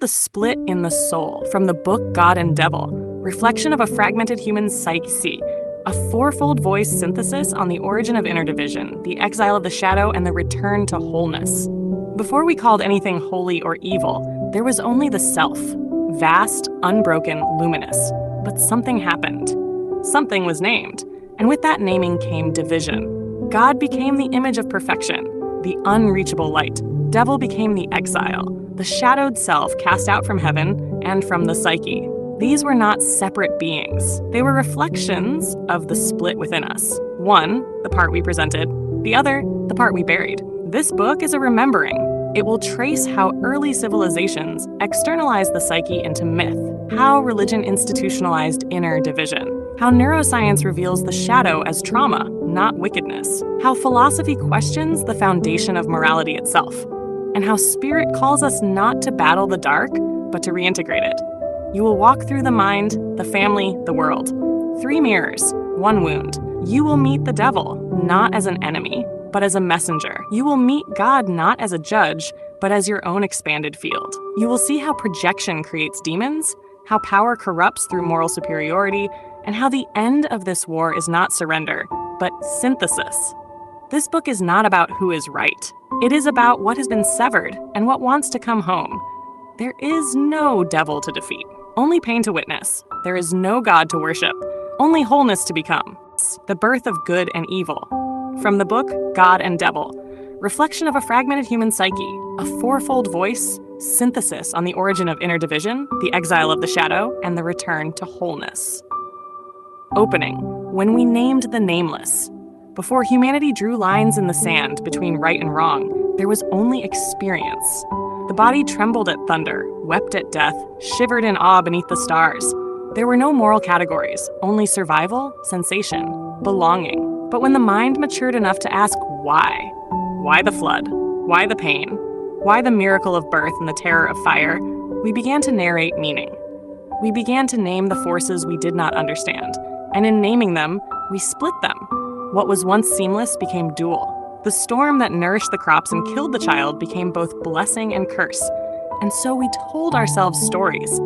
The split in the soul from the book God and Devil, reflection of a fragmented human psyche, a fourfold voice synthesis on the origin of inner division, the exile of the shadow, and the return to wholeness. Before we called anything holy or evil, there was only the self, vast, unbroken, luminous. But something happened. Something was named, and with that naming came division. God became the image of perfection, the unreachable light. Devil became the exile, the shadowed self cast out from heaven and from the psyche. These were not separate beings. They were reflections of the split within us. One, the part we presented, the other, the part we buried. This book is a remembering. It will trace how early civilizations externalized the psyche into myth, how religion institutionalized inner division, how neuroscience reveals the shadow as trauma, not wickedness, how philosophy questions the foundation of morality itself, and how spirit calls us not to battle the dark, but to reintegrate it. You will walk through the mind, the family, the world. 3 mirrors, 1 wound. You will meet the devil, not as an enemy, but as a messenger. You will meet God not as a judge, but as your own expanded field. You will see how projection creates demons, how power corrupts through moral superiority, and how the end of this war is not surrender, but synthesis. This book is not about who is right. It is about what has been severed and what wants to come home. There is no devil to defeat, only pain to witness. There is no God to worship, only wholeness to become. The birth of good and evil. From the book God and Devil, reflection of a fragmented human psyche, a fourfold voice, synthesis on the origin of inner division, the exile of the shadow, and the return to wholeness. Opening, when we named the nameless. Before humanity drew lines in the sand between right and wrong, there was only experience. The body trembled at thunder, wept at death, shivered in awe beneath the stars. There were no moral categories, only survival, sensation, belonging. But when the mind matured enough to ask why the flood, why the pain, why the miracle of birth and the terror of fire, we began to narrate meaning. We began to name the forces we did not understand, and in naming them, we split them. What was once seamless became dual. The storm that nourished the crops and killed the child became both blessing and curse. And so we told ourselves stories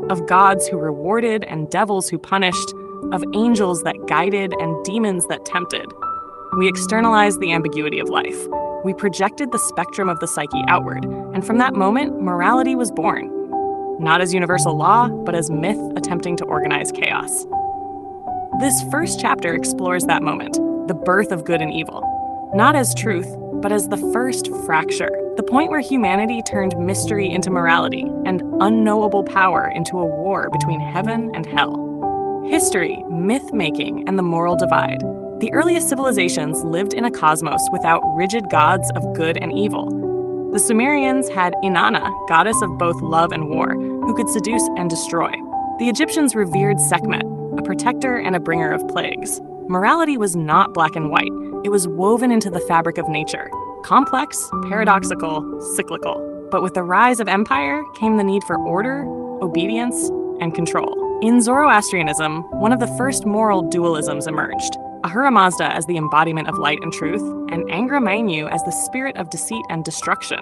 of gods who rewarded and devils who punished, of angels that guided and demons that tempted. We externalized the ambiguity of life. We projected the spectrum of the psyche outward, and from that moment, morality was born. Not as universal law, but as myth attempting to organize chaos. This first chapter explores that moment, the birth of good and evil. Not as truth, but as the first fracture, the point where humanity turned mystery into morality and unknowable power into a war between heaven and hell. History, myth-making, and the moral divide. The earliest civilizations lived in a cosmos without rigid gods of good and evil. The Sumerians had Inanna, goddess of both love and war, who could seduce and destroy. The Egyptians revered Sekhmet, a protector and a bringer of plagues. Morality was not black and white. It was woven into the fabric of nature. Complex, paradoxical, cyclical. But with the rise of empire came the need for order, obedience, and control. In Zoroastrianism, one of the first moral dualisms emerged. Ahura Mazda as the embodiment of light and truth, and Angra Mainyu as the spirit of deceit and destruction.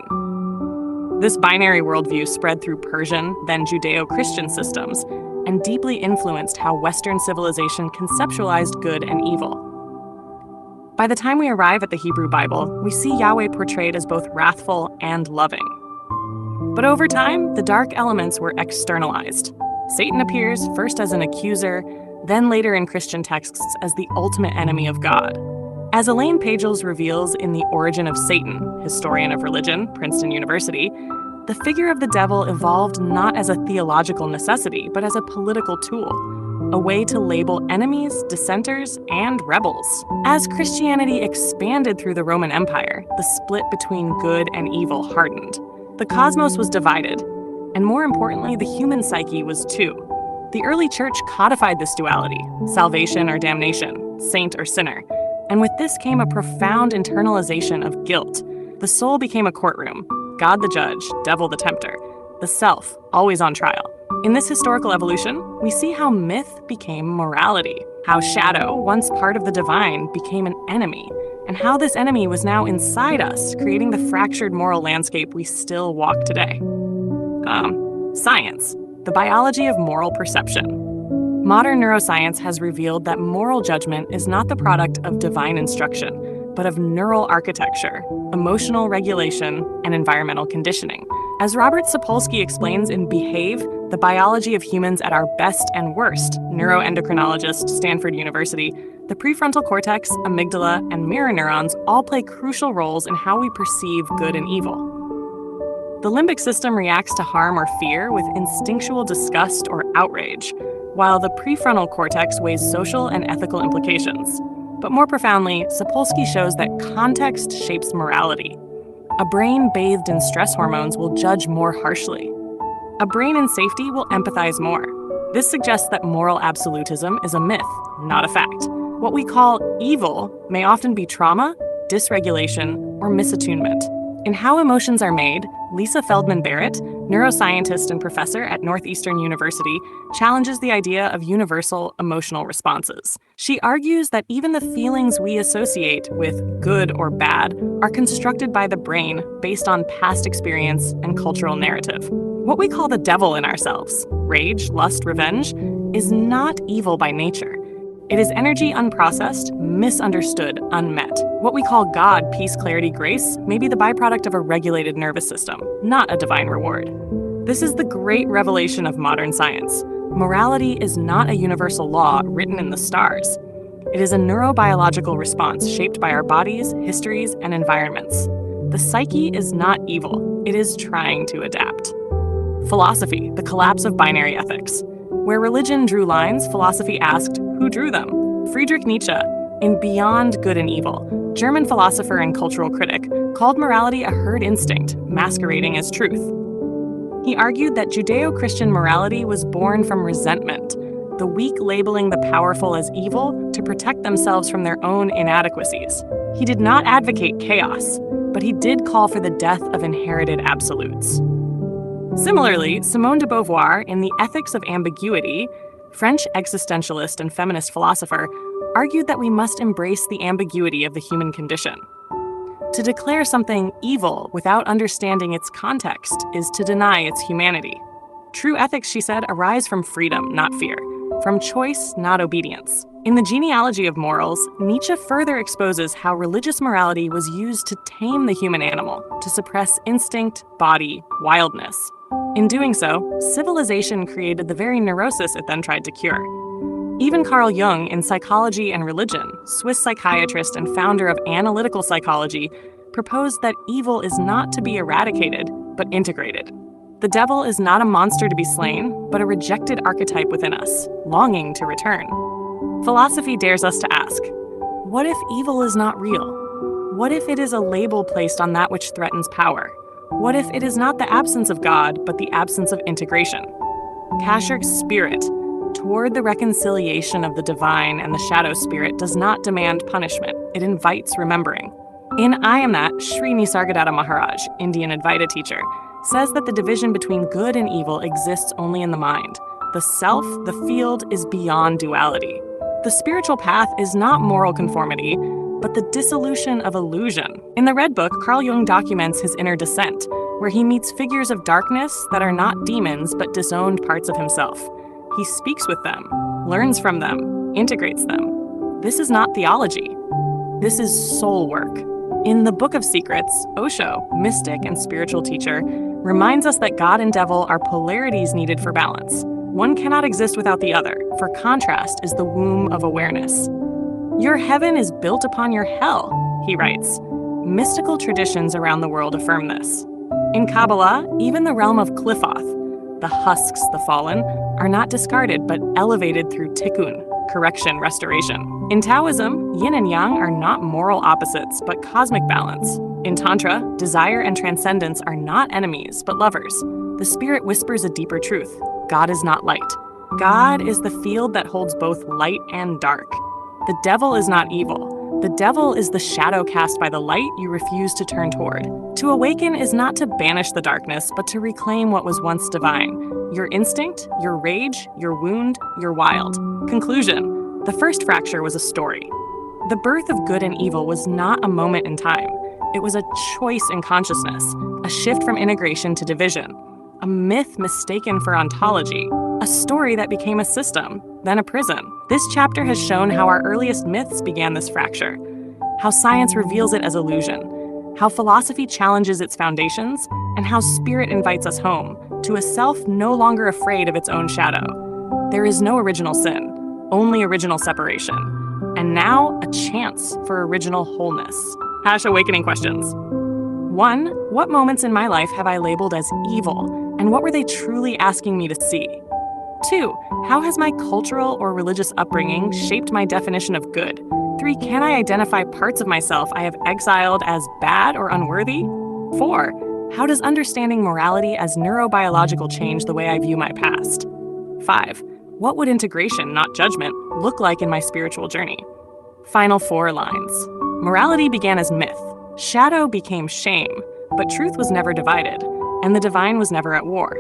This binary worldview spread through Persian, then Judeo-Christian systems, and deeply influenced how Western civilization conceptualized good and evil. By the time we arrive at the Hebrew Bible, we see Yahweh portrayed as both wrathful and loving. But over time, the dark elements were externalized. Satan appears first as an accuser, then later in Christian texts as the ultimate enemy of God. As Elaine Pagels reveals in The Origin of Satan, historian of religion, Princeton University, the figure of the devil evolved not as a theological necessity, but as a political tool, a way to label enemies, dissenters, and rebels. As Christianity expanded through the Roman Empire, the split between good and evil hardened. The cosmos was divided, and more importantly, the human psyche was too. The early church codified this duality, salvation or damnation, saint or sinner. And with this came a profound internalization of guilt. The soul became a courtroom, God the judge, devil the tempter, the self always on trial. In this historical evolution, we see how myth became morality, how shadow, once part of the divine, became an enemy, and how this enemy was now inside us, creating the fractured moral landscape we still walk today. Science, the biology of moral perception. Modern neuroscience has revealed that moral judgment is not the product of divine instruction, but of neural architecture, emotional regulation, and environmental conditioning. As Robert Sapolsky explains in Behave, the biology of humans at our best and worst, neuroendocrinologist, Stanford University, the prefrontal cortex, amygdala, and mirror neurons all play crucial roles in how we perceive good and evil. The limbic system reacts to harm or fear with instinctual disgust or outrage, while the prefrontal cortex weighs social and ethical implications. But more profoundly, Sapolsky shows that context shapes morality. A brain bathed in stress hormones will judge more harshly. A brain in safety will empathize more. This suggests that moral absolutism is a myth, not a fact. What we call evil may often be trauma, dysregulation, or misattunement. In How Emotions Are Made, Lisa Feldman Barrett, neuroscientist and professor at Northeastern University, challenges the idea of universal emotional responses. She argues that even the feelings we associate with good or bad are constructed by the brain based on past experience and cultural narrative. What we call the devil in ourselves, rage, lust, revenge, is not evil by nature. It is energy unprocessed, misunderstood, unmet. What we call God, peace, clarity, grace may be the byproduct of a regulated nervous system, not a divine reward. This is the great revelation of modern science. Morality is not a universal law written in the stars. It is a neurobiological response shaped by our bodies, histories, and environments. The psyche is not evil. It is trying to adapt. Philosophy, the collapse of binary ethics. Where religion drew lines, philosophy asked, who drew them? Friedrich Nietzsche, in Beyond Good and Evil, German philosopher and cultural critic, called morality a herd instinct, masquerading as truth. He argued that Judeo-Christian morality was born from resentment, the weak labeling the powerful as evil to protect themselves from their own inadequacies. He did not advocate chaos, but he did call for the death of inherited absolutes. Similarly, Simone de Beauvoir, in The Ethics of Ambiguity, French existentialist and feminist philosopher, argued that we must embrace the ambiguity of the human condition. To declare something evil without understanding its context is to deny its humanity. True ethics, she said, arise from freedom, not fear, from choice, not obedience. In The Genealogy of Morals, Nietzsche further exposes how religious morality was used to tame the human animal, to suppress instinct, body, wildness. In doing so, civilization created the very neurosis it then tried to cure. Even Carl Jung, in Psychology and Religion, Swiss psychiatrist and founder of analytical psychology, proposed that evil is not to be eradicated, but integrated. The devil is not a monster to be slain, but a rejected archetype within us, longing to return. Philosophy dares us to ask, what if evil is not real? What if it is a label placed on that which threatens power? What if it is not the absence of God, but the absence of integration? Kasher's spirit, toward the reconciliation of the divine and the shadow spirit, does not demand punishment. It invites remembering. In I Am That, Sri Nisargadatta Maharaj, Indian Advaita teacher, says that the division between good and evil exists only in the mind. The self, the field, is beyond duality. The spiritual path is not moral conformity, but the dissolution of illusion. In the Red Book, Carl Jung documents his inner descent, where he meets figures of darkness that are not demons but disowned parts of himself. He speaks with them, learns from them, integrates them. This is not theology. This is soul work. In the Book of Secrets, Osho, mystic and spiritual teacher, reminds us that God and devil are polarities needed for balance. One cannot exist without the other, for contrast is the womb of awareness. Your heaven is built upon your hell, he writes. Mystical traditions around the world affirm this. In Kabbalah, even the realm of Qliphoth, the husks, the fallen, are not discarded but elevated through tikkun, correction, restoration. In Taoism, yin and yang are not moral opposites but cosmic balance. In Tantra, desire and transcendence are not enemies but lovers. The spirit whispers a deeper truth. God is not light. God is the field that holds both light and dark. The devil is not evil. The devil is the shadow cast by the light you refuse to turn toward. To awaken is not to banish the darkness, but to reclaim what was once divine. Your instinct, your rage, your wound, your wild. Conclusion: the first fracture was a story. The birth of good and evil was not a moment in time. It was a choice in consciousness, a shift from integration to division. A myth mistaken for ontology. A story that became a system, then a prison. This chapter has shown how our earliest myths began this fracture, how science reveals it as illusion, how philosophy challenges its foundations, and how spirit invites us home, to a self no longer afraid of its own shadow. There is no original sin, only original separation. And now, a chance for original wholeness. #Awakening questions. 1. What moments in my life have I labeled as evil, and what were they truly asking me to see? 2. How has my cultural or religious upbringing shaped my definition of good? 3. Can I identify parts of myself I have exiled as bad or unworthy? 4. How does understanding morality as neurobiological change the way I view my past? 5. What would integration, not judgment, look like in my spiritual journey? Final 4 lines. Morality began as myth. Shadow became shame, but truth was never divided, and the divine was never at war.